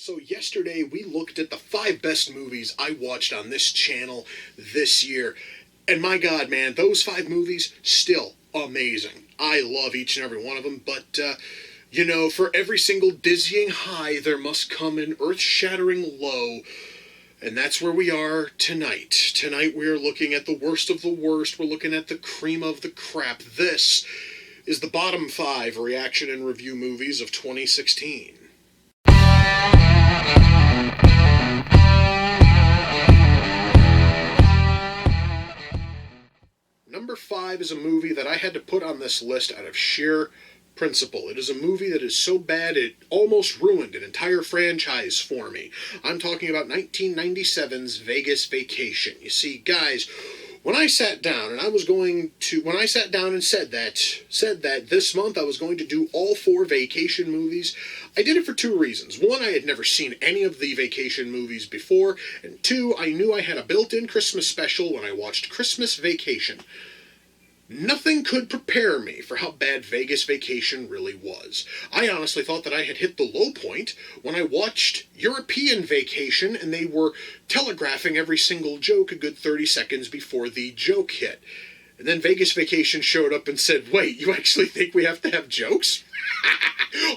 So yesterday we looked at the 5 best movies I watched on this channel this year. And my God, man, those 5 movies, still amazing. I love each and every one of them, but, for every single dizzying high, there must come an earth-shattering low. And that's where we are tonight. Tonight we are looking at the worst of the worst. We're looking at the cream of the crap. This is the bottom 5 reaction and review movies of 2016. Number 5 is a movie that I had to put on this list out of sheer principle. It is a movie that is so bad it almost ruined an entire franchise for me. I'm talking about 1997's Vegas Vacation. You see, guys, when I sat down and said that this month I was going to do all 4 vacation movies, I did it for 2 reasons. 1, I had never seen any of the vacation movies before, and 2, I knew I had a built-in Christmas special when I watched Christmas Vacation. Nothing could prepare me for how bad Vegas Vacation really was. I honestly thought that I had hit the low point when I watched European Vacation and they were telegraphing every single joke a good 30 seconds before the joke hit. And then Vegas Vacation showed up and said, "Wait, you actually think we have to have jokes?"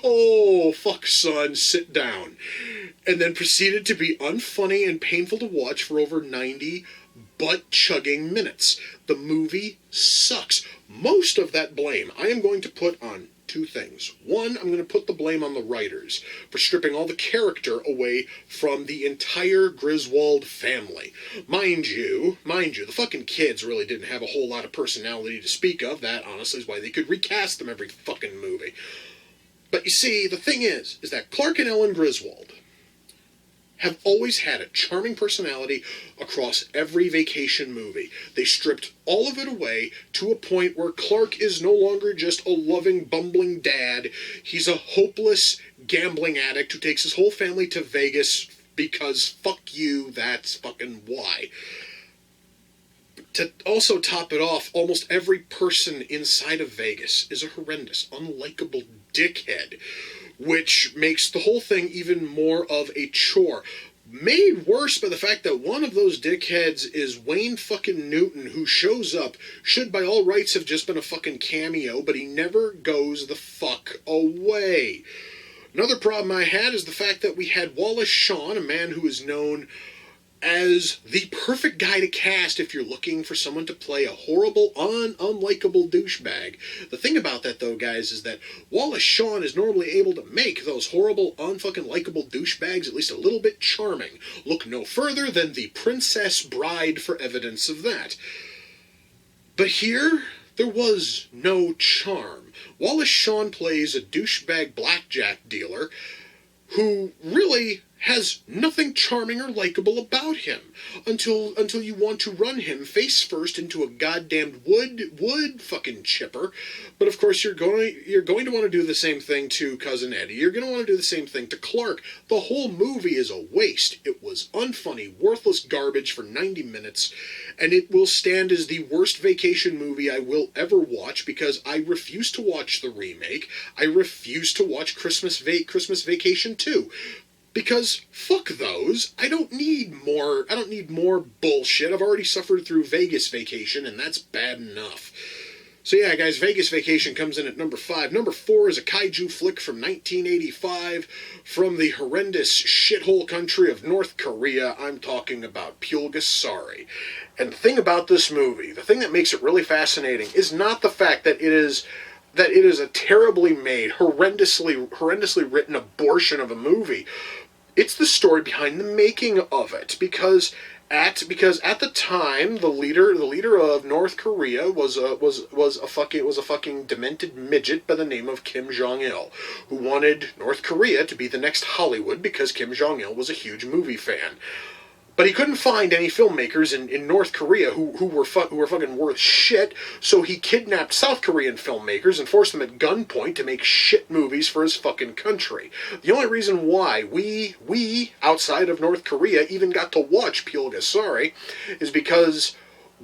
Oh, fuck, son, sit down. And then proceeded to be unfunny and painful to watch for over 90 butt-chugging minutes. The movie sucks. Most of that blame I am going to put on 2 things. 1, I'm going to put the blame on the writers for stripping all the character away from the entire Griswold family. Mind you, the fucking kids really didn't have a whole lot of personality to speak of. That, honestly, is why they could recast them every fucking movie. But you see, the thing is that Clark and Ellen Griswold have always had a charming personality across every vacation movie. They stripped all of it away to a point where Clark is no longer just a loving, bumbling dad. He's a hopeless gambling addict who takes his whole family to Vegas because fuck you, that's fucking why. To also top it off, almost every person inside of Vegas is a horrendous, unlikable dickhead, which makes the whole thing even more of a chore. Made worse by the fact that one of those dickheads is Wayne fucking Newton, who shows up, should by all rights have just been a fucking cameo, but he never goes the fuck away. Another problem I had is the fact that we had Wallace Shawn, a man who is known as the perfect guy to cast if you're looking for someone to play a horrible, unlikable douchebag. The thing about that, though, guys, is that Wallace Shawn is normally able to make those horrible, unfucking likable douchebags at least a little bit charming. Look no further than The Princess Bride for evidence of that. But here, there was no charm. Wallace Shawn plays a douchebag blackjack dealer who really has nothing charming or likable about him until you want to run him face first into a goddamned wood fucking chipper. But of course you're going to want to do the same thing to Cousin Eddie. You're going to want to do the same thing to Clark. The whole movie is a waste. It was unfunny, worthless garbage for 90 minutes, and it will stand as the worst vacation movie I will ever watch because I refuse to watch the remake. I refuse to watch Christmas Vacation 2. Because fuck those. I don't need more bullshit. I've already suffered through Vegas Vacation, and that's bad enough. So yeah, guys, Vegas Vacation comes in at number 5. Number 4 is a kaiju flick from 1985 from the horrendous shithole country of North Korea. I'm talking about Pulgasari. And the thing about this movie, the thing that makes it really fascinating, is not the fact that it is a terribly made, horrendously written abortion of a movie. It's the story behind the making of it, because at the time the leader of North Korea was a fucking demented midget by the name of Kim Jong-il, who wanted North Korea to be the next Hollywood because Kim Jong-il was a huge movie fan. But he couldn't find any filmmakers in North Korea who were fucking worth shit, so he kidnapped South Korean filmmakers and forced them at gunpoint to make shit movies for his fucking country. The only reason why we outside of North Korea even got to watch Pulgasari is because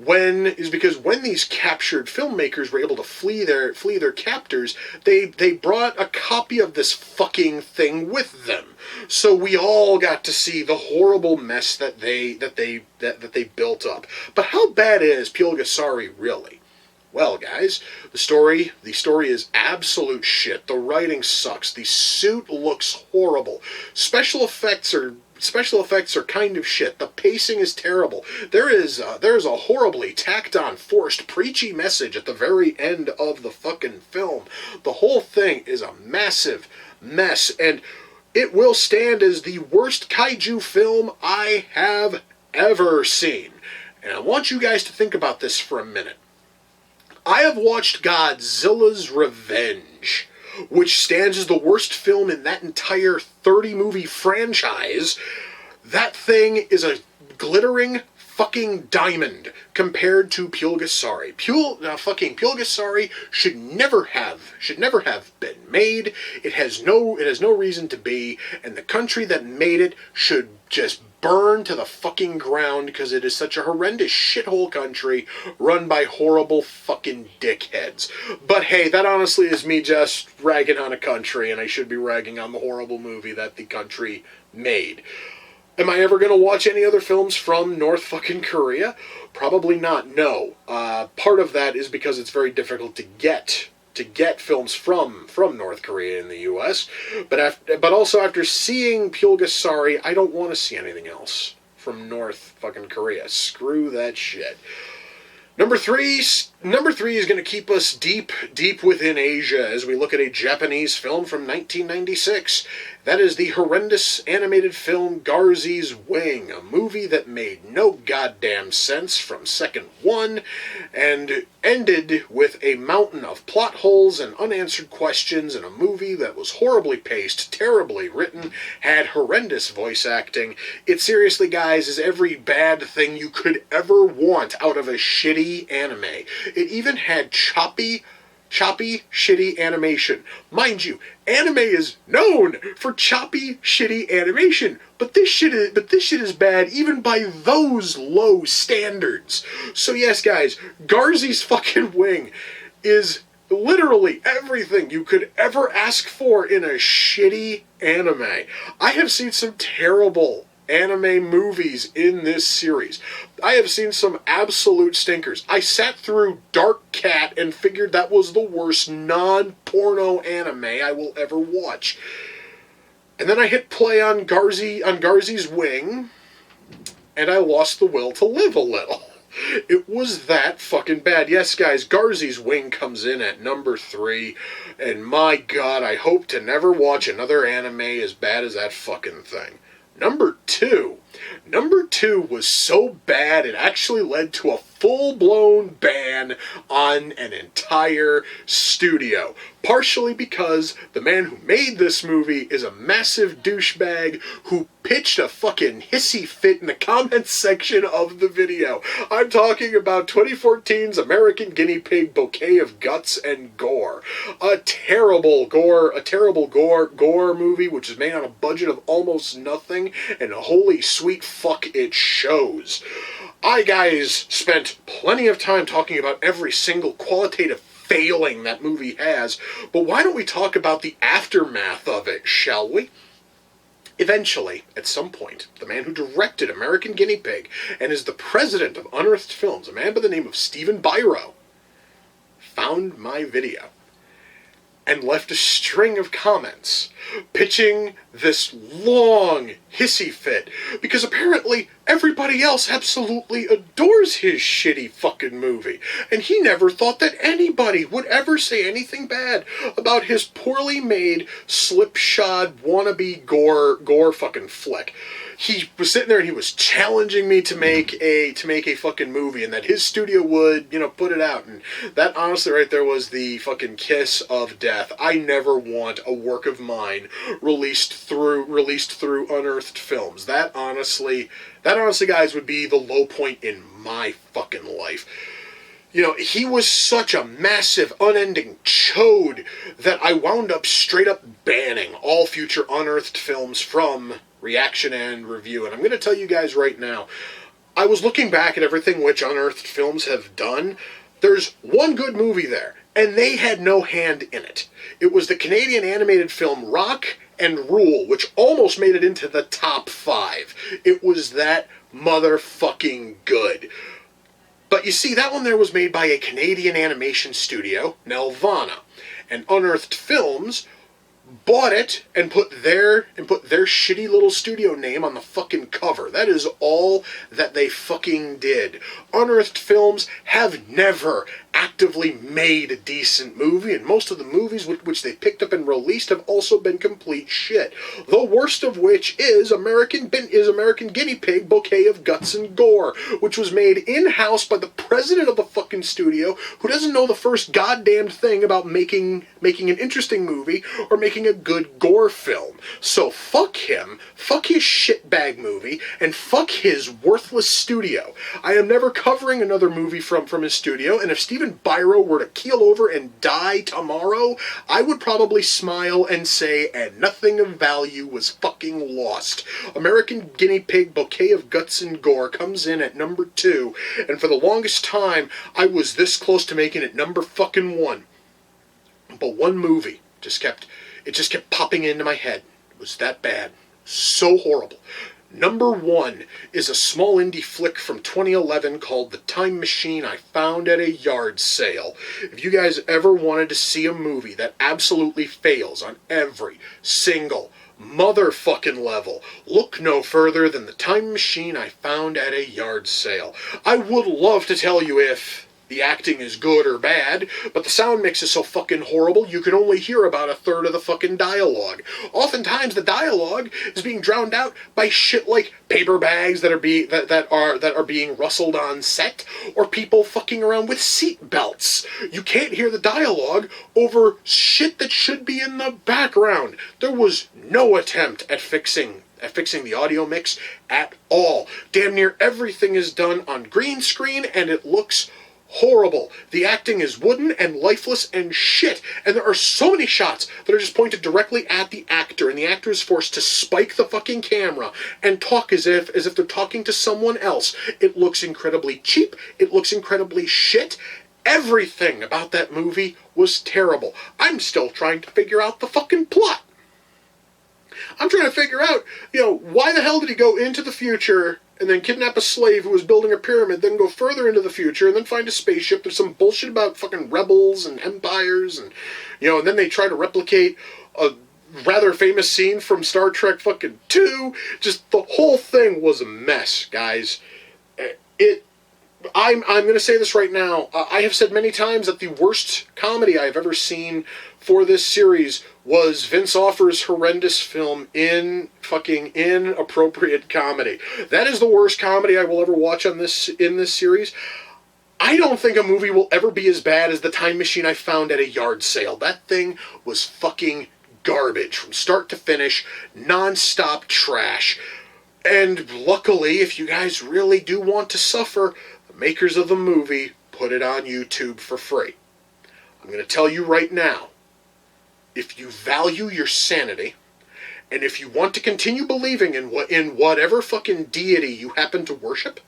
because when these captured filmmakers were able to flee their captors, they brought a copy of this fucking thing with them. So we all got to see the horrible mess that they built up. But how bad is Pulgasari really? Well, guys, the story is absolute shit. The writing sucks. The suit looks horrible. Special effects are kind of shit. The pacing is terrible. There is a horribly tacked on, forced, preachy message at the very end of the fucking film. The whole thing is a massive mess, and it will stand as the worst kaiju film I have ever seen. And I want you guys to think about this for a minute. I have watched Godzilla's Revenge, which stands as the worst film in that entire 30-movie franchise. That thing is a glittering fucking diamond compared to Pulgasari. Fucking Pulgasari should never have been made. It has no reason to be, and the country that made it should just burn to the fucking ground because it is such a horrendous shithole country run by horrible fucking dickheads. But hey, that honestly is me just ragging on a country, and I should be ragging on the horrible movie that the country made. Am I ever going to watch any other films from North fucking Korea? Probably not, no. Part of that is because it's very difficult to get films from North Korea in the U.S. But also after seeing Pulgasari, I don't want to see anything else from North fucking Korea. Screw that shit. Number three is going to keep us deep within Asia as we look at a Japanese film from 1996. That is the horrendous animated film Garzy's Wing, a movie that made no goddamn sense from second one and ended with a mountain of plot holes and unanswered questions in a movie that was horribly paced, terribly written, had horrendous voice acting. It seriously, guys, is every bad thing you could ever want out of a shitty anime. It even had choppy, shitty animation. Mind you, anime is known for choppy, shitty animation, but this shit is bad even by those low standards. So yes, guys, Garzy's fucking Wing is literally everything you could ever ask for in a shitty anime. I have seen some terrible anime movies in this series. I have seen some absolute stinkers. I sat through Dark Cat and figured that was the worst non-porno anime I will ever watch. And then I hit play on Garzy's Wing, and I lost the will to live a little. It was that fucking bad. Yes, guys, Garzy's Wing comes in at number 3, and my god, I hope to never watch another anime as bad as that fucking thing. Number two was so bad it actually led to a full-blown ban on an entire studio. Partially because the man who made this movie is a massive douchebag who pitched a fucking hissy fit in the comments section of the video. I'm talking about 2014's American Guinea Pig Bouquet of Guts and Gore. A terrible gore movie which is made on a budget of almost nothing, and holy sweet fuck, it shows. I, guys, spent plenty of time talking about every single qualitative failing that movie has, but why don't we talk about the aftermath of it, shall we? Eventually, at some point, the man who directed American Guinea Pig and is the president of Unearthed Films, a man by the name of Stephen Biro, found my video and left a string of comments pitching this long hissy fit because apparently everybody else absolutely adores his shitty fucking movie, and he never thought that anybody would ever say anything bad about his poorly made, slipshod, wannabe gore fucking flick. He was sitting there and he was challenging me to make a fucking movie, and that his studio would, put it out. And that honestly right there was the fucking kiss of death. I never want a work of mine released through Unearthed Films. That honestly, guys, would be the low point in my fucking life. He was such a massive, unending chode that I wound up straight up banning all future Unearthed Films from reaction and review. And I'm going to tell you guys right now, I was looking back at everything which Unearthed Films have done. There's one good movie there, and they had no hand in it. It was the Canadian animated film Rock and Rule, which almost made it into the top 5. It was that motherfucking good. But you see, that one there was made by a Canadian animation studio, Nelvana, and Unearthed Films bought it and put their shitty little studio name on the fucking cover. That is all that they fucking did. Unearthed Films have never actively made a decent movie, and most of the movies which they picked up and released have also been complete shit. The worst of which is American Guinea Pig Bouquet of Guts and Gore, which was made in-house by the president of the fucking studio, who doesn't know the first goddamn thing about making an interesting movie or making a good gore film. So fuck him, fuck his shitbag movie, and fuck his worthless studio. I am never covering another movie from his studio, and if Stephen Biro were to keel over and die tomorrow, I would probably smile and say, and nothing of value was fucking lost. American Guinea Pig Bouquet of Guts and Gore comes in at number 2, and for the longest time, I was this close to making it number fucking 1. But one movie just kept popping into my head. It was that bad. So horrible. Number 1 is a small indie flick from 2011 called The Time Machine I Found at a Yard Sale. If you guys ever wanted to see a movie that absolutely fails on every single motherfucking level, look no further than The Time Machine I Found at a Yard Sale. I would love to tell you if the acting is good or bad, but the sound mix is so fucking horrible you can only hear about a third of the fucking dialogue. Oftentimes the dialogue is being drowned out by shit like paper bags that are being rustled on set, or people fucking around with seat belts. You can't hear the dialogue over shit that should be in the background. There was no attempt at fixing the audio mix at all. Damn near everything is done on green screen, and it looks horrible. The acting is wooden and lifeless and shit, and there are so many shots that are just pointed directly at the actor, and the actor is forced to spike the fucking camera and talk as if they're talking to someone else. It looks incredibly cheap. It looks incredibly shit. Everything about that movie was terrible. I'm still trying to figure out the fucking plot. I'm trying to figure out, why the hell did he go into the future and then kidnap a slave who was building a pyramid, then go further into the future, and then find a spaceship? There's some bullshit about fucking rebels and empires, and, and then they try to replicate a rather famous scene from Star Trek fucking 2. Just, the whole thing was a mess, guys. I'm going to say this right now. I have said many times that the worst comedy I've ever seen for this series was Vince Offer's horrendous film in fucking Inappropriate Comedy. That is the worst comedy I will ever watch in this series. I don't think a movie will ever be as bad as The Time Machine I Found at a Yard Sale. That thing was fucking garbage from start to finish, non-stop trash. And luckily, if you guys really do want to suffer, the makers of the movie put it on YouTube for free. I'm going to tell you right now, if you value your sanity, and if you want to continue believing in whatever fucking deity you happen to worship,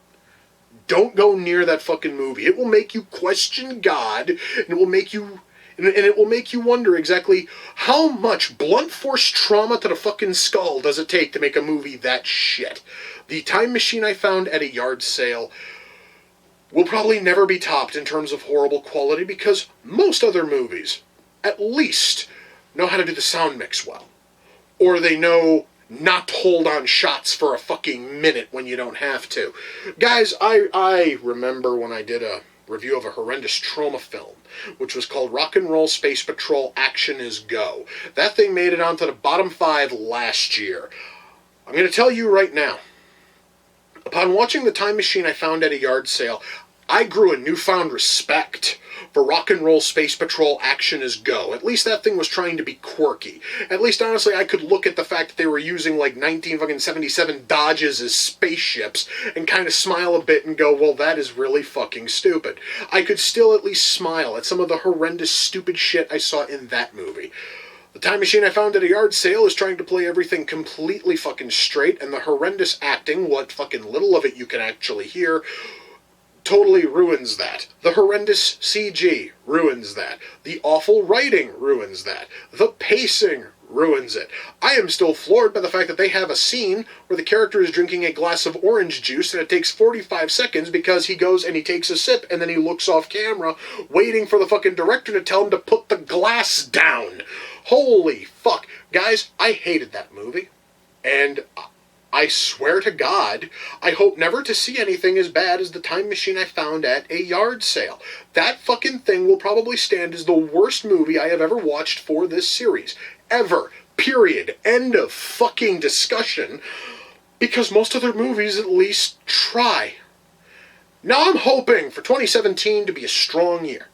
don't go near that fucking movie. It will make you question God, and it will make you wonder exactly how much blunt force trauma to the fucking skull does it take to make a movie that shit. The Time Machine I Found at a Yard Sale will probably never be topped in terms of horrible quality, because most other movies, at least, know how to do the sound mix well. Or they know not to hold on shots for a fucking minute when you don't have to. Guys, I remember when I did a review of a horrendous trauma film, which was called Rock and Roll Space Patrol Action is Go. That thing made it onto the bottom 5 last year. I'm going to tell you right now, upon watching The Time Machine I Found at a Yard Sale, I grew a newfound respect for Rock and Roll Space Patrol Action is Go. At least that thing was trying to be quirky. At least, honestly, I could look at the fact that they were using, 1977 Dodges as spaceships and kind of smile a bit and go, well, that is really fucking stupid. I could still at least smile at some of the horrendous, stupid shit I saw in that movie. The time machine I found at a yard sale is trying to play everything completely fucking straight, and the horrendous acting, what fucking little of it you can actually hear, totally ruins that. The horrendous CG ruins that. The awful writing ruins that. The pacing ruins it. I am still floored by the fact that they have a scene where the character is drinking a glass of orange juice and it takes 45 seconds because he goes and he takes a sip and then he looks off camera waiting for the fucking director to tell him to put the glass down. Holy fuck. Guys, I hated that movie. And I swear to God, I hope never to see anything as bad as the time machine I found at a yard sale. That fucking thing will probably stand as the worst movie I have ever watched for this series. Ever. Period. End of fucking discussion. Because most other movies at least try. Now I'm hoping for 2017 to be a strong year.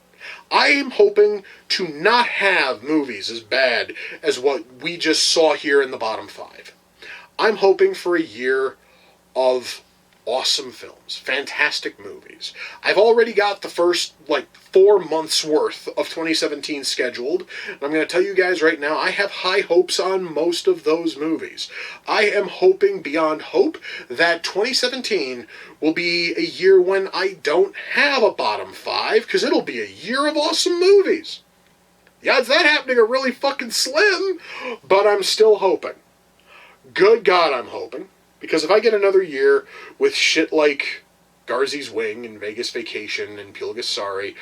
I am hoping to not have movies as bad as what we just saw here in the bottom 5. I'm hoping for a year of awesome films, fantastic movies. I've already got the first, 4 months worth of 2017 scheduled, and I'm going to tell you guys right now, I have high hopes on most of those movies. I am hoping beyond hope that 2017 will be a year when I don't have a bottom 5, because it'll be a year of awesome movies. The odds of that happening are really fucking slim, but I'm still hoping. Good God, I'm hoping. Because if I get another year with shit like Garzy's Wing and Vegas Vacation and Pulgasari,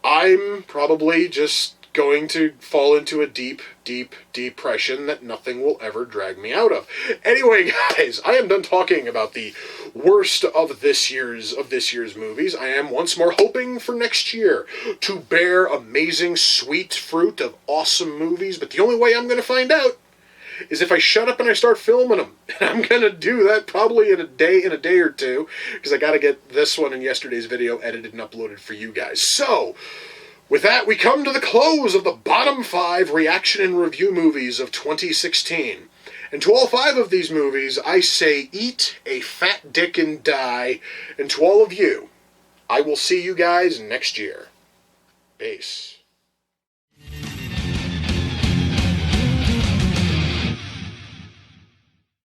I'm probably just going to fall into a deep, deep depression that nothing will ever drag me out of. Anyway, guys, I am done talking about the worst of this year's movies. I am once more hoping for next year to bear amazing, sweet fruit of awesome movies, but the only way I'm going to find out is if I shut up and I start filming them. And I'm going to do that probably in a day or two, because I got to get this one and yesterday's video edited and uploaded for you guys. So, with that, we come to the close of the bottom 5 reaction and review movies of 2016. And to all 5 of these movies, I say eat a fat dick and die. And to all of you, I will see you guys next year. Peace.